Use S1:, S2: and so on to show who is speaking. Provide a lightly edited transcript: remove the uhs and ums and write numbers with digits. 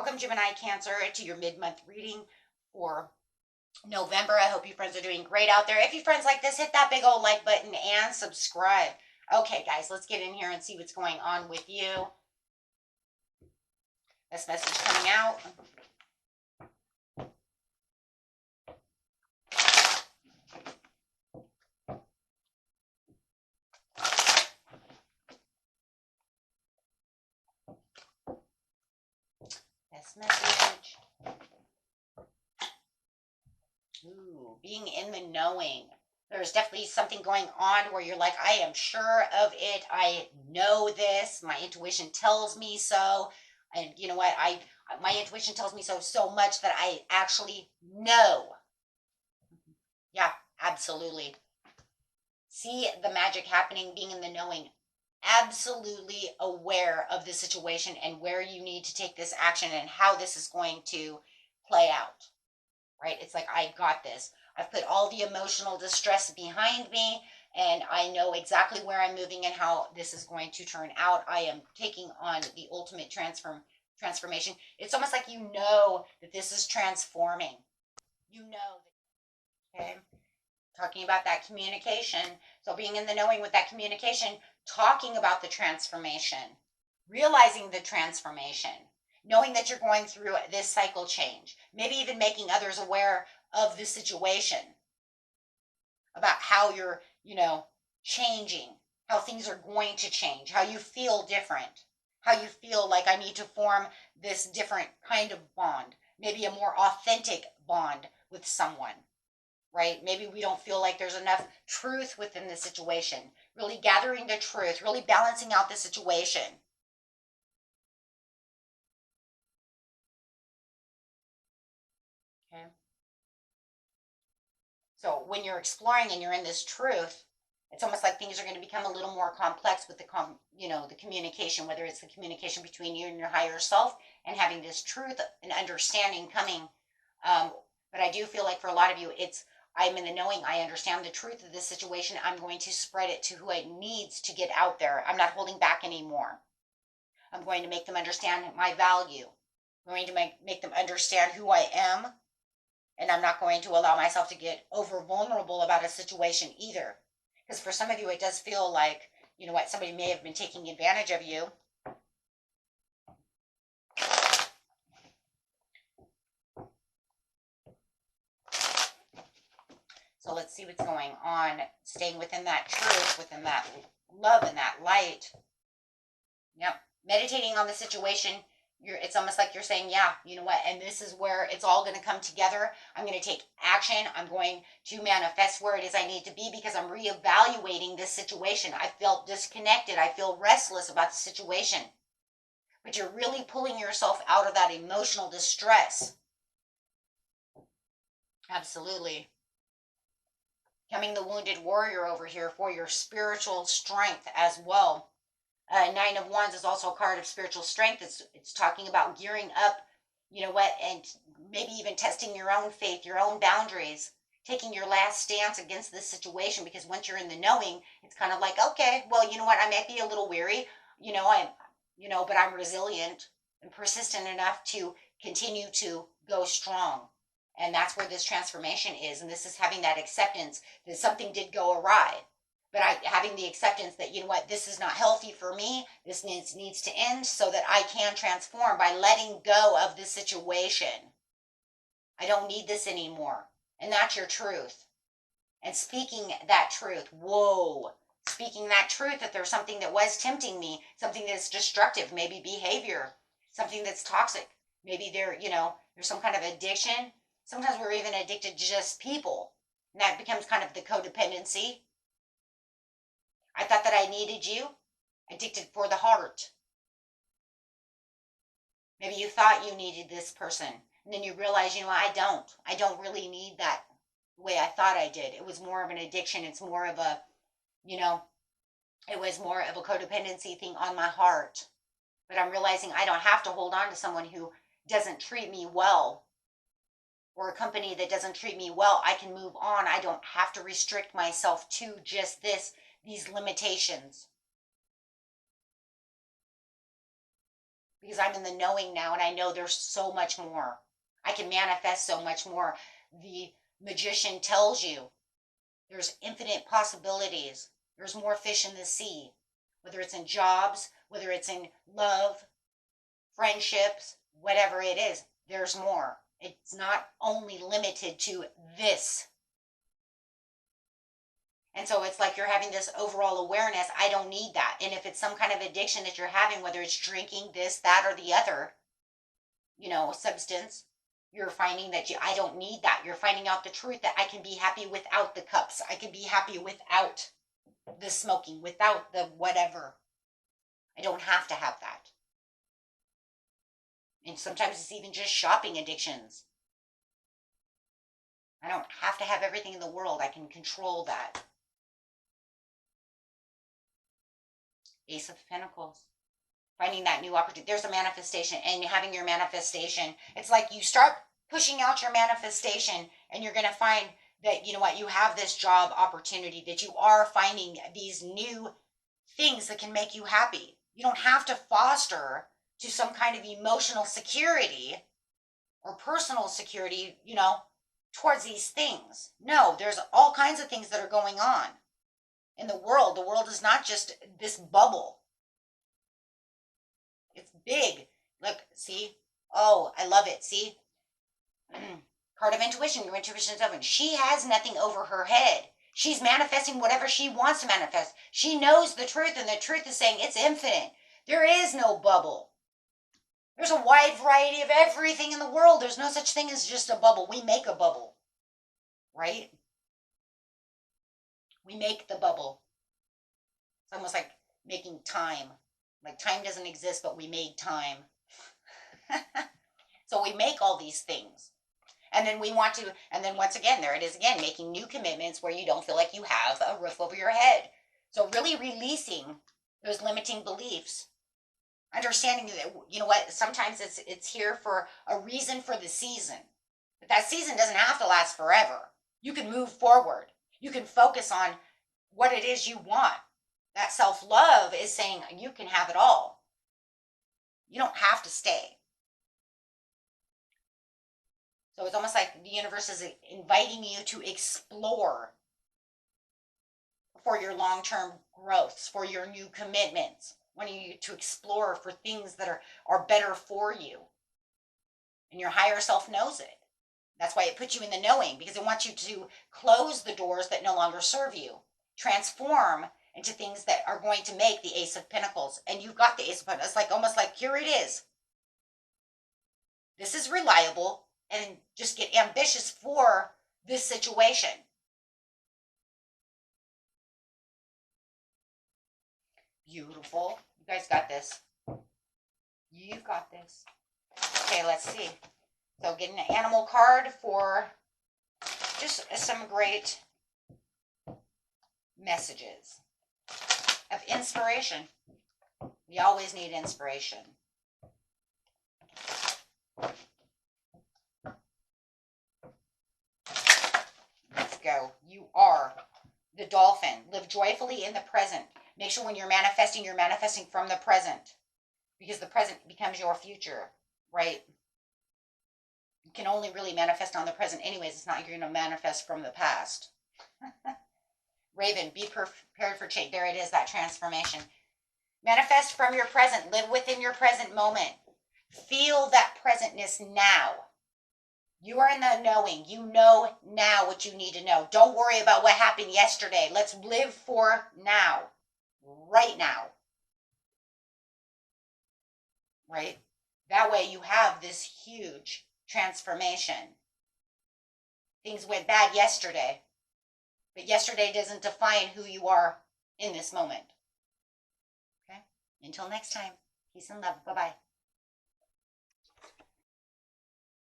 S1: Welcome, Gemini Cancer, to your mid-month reading for November. I hope you friends are doing great out there. If you friends like this, hit that big old like button and subscribe. Okay, guys, let's get in here and see what's going on with you. This message coming out. This message. Ooh, being in the knowing. There's definitely something going on where you're like, I am sure of it. I know this. My intuition tells me so. And you know what? My intuition tells me so much that I actually know. Yeah, absolutely. See the magic happening, being in the knowing. Absolutely aware of the situation and where you need to take this action and how this is going to play out. Right? It's like, I got this. I've put all the emotional distress behind me, and I know exactly where I'm moving and how this is going to turn out. I am taking on the ultimate transformation. It's almost like you know that this is transforming. You know. Okay? Talking about that communication. So being in the knowing with that communication, talking about the transformation, realizing the transformation, knowing that you're going through this cycle change, maybe even making others aware of the situation, about how you're, changing, how things are going to change, how you feel different, how you feel like I need to form this different kind of bond, maybe a more authentic bond with someone, right? Maybe we don't feel like there's enough truth within the situation, really gathering the truth, really balancing out the situation. Okay. So when you're exploring and you're in this truth, it's almost like things are going to become a little more complex with the communication, whether it's the communication between you and your higher self and having this truth and understanding coming. But I do feel like for a lot of you, I'm in the knowing, I understand the truth of this situation. I'm going to spread it to who it needs to get out there. I'm not holding back anymore. I'm going to make them understand my value. I'm going to make them understand who I am. And I'm not going to allow myself to get over vulnerable about a situation either. Because for some of you, it does feel like, somebody may have been taking advantage of you. So let's see what's going on. Staying within that truth, within that love and that light. Yep. Meditating on the situation. It's almost like you're saying, yeah, you know what? And this is where it's all going to come together. I'm going to take action. I'm going to manifest where it is I need to be because I'm reevaluating this situation. I felt disconnected. I feel restless about the situation. But you're really pulling yourself out of that emotional distress. Absolutely. Becoming the wounded warrior over here for your spiritual strength as well. Nine of Wands is also a card of spiritual strength. It's talking about gearing up, and maybe even testing your own faith, your own boundaries, taking your last stance against this situation. Because once you're in the knowing, it's kind of like, okay, well, you know what? I might be a little weary, but I'm resilient and persistent enough to continue to go strong. And that's where this transformation is. And this is having that acceptance that something did go awry. But having the acceptance that, this is not healthy for me. This needs to end so that I can transform by letting go of this situation. I don't need this anymore. And that's your truth. And speaking that truth, whoa. Speaking that truth that there's something that was tempting me, something that's destructive, maybe behavior, something that's toxic. Maybe there's some kind of addiction. Sometimes we're even addicted to just people. And that becomes kind of the codependency. I thought that I needed you. Addicted for the heart. Maybe you thought you needed this person. And then you realize, I don't. I don't really need that the way I thought I did. It was more of an addiction. It's more of a, it was more of a codependency thing on my heart. But I'm realizing I don't have to hold on to someone who doesn't treat me well. Or a company that doesn't treat me well. I can move on. I don't have to restrict myself to just these limitations. because I'm in the knowing now and I know there's so much more. I can manifest so much more. The magician tells you there's infinite possibilities. There's more fish in the sea, whether it's in jobs, whether it's in love, friendships, whatever it is, there's more. It's not only limited to this. And so it's like you're having this overall awareness. I don't need that. And if it's some kind of addiction that you're having, whether it's drinking, this, that, or the other, substance, you're finding that I don't need that. You're finding out the truth that I can be happy without the cups. I can be happy without the smoking, without the whatever. I don't have to have that. And sometimes it's even just shopping addictions. I don't have to have everything in the world. I can control that. Ace of Pentacles. Finding that new opportunity. There's a manifestation, and having your manifestation. It's like you start pushing out your manifestation, and you're going to find that, you know what, you have this job opportunity, that you are finding these new things that can make you happy. You don't have to foster to some kind of emotional security or personal security, towards these things. No, there's all kinds of things that are going on in the world. The world is not just this bubble. It's big. Look, see? Oh, I love it. See? Card of intuition. Your intuition is open. She has nothing over her head. She's manifesting whatever she wants to manifest. She knows the truth, and the truth is saying it's infinite. There is no bubble. There's a wide variety of everything in the world. There's no such thing as just a bubble. We make a bubble, right? We make the bubble. It's almost like making time. Like time doesn't exist, but we made time. So we make all these things. And then we want to, and then once again, there it is again, making new commitments where you don't feel like you have a roof over your head. So really releasing those limiting beliefs. Understanding that, you know what, sometimes it's here for a reason for the season. But that season doesn't have to last forever. You can move forward. You can focus on what it is you want. That self-love is saying you can have it all. You don't have to stay. So it's almost like the universe is inviting you to explore for your long-term growths, for your new commitments, wanting you to explore for things that are better for you. And your higher self knows it. That's why it puts you in the knowing, because it wants you to close the doors that no longer serve you, transform into things that are going to make the Ace of Pentacles. And you've got the Ace of Pentacles. It's like almost like, here it is. This is reliable, and just get ambitious for this situation. Beautiful. You guys got this. You've got this. Okay, let's see. So getting an animal card for just some great messages of inspiration. We always need inspiration. Let's go. You are the dolphin. Live joyfully in the present. Make sure when you're manifesting from the present, because the present becomes your future, right? You can only really manifest on the present anyways. It's not like you're going to manifest from the past. Raven, be prepared for change. There it is, that transformation. Manifest from your present. Live within your present moment. Feel that presentness now. You are in the knowing. You know now what you need to know. Don't worry about what happened yesterday. Let's live for now. Right now. Right? That way you have this huge transformation. Things went bad yesterday, but yesterday doesn't define who you are in this moment. Okay? Until next time, peace and love. Bye-bye.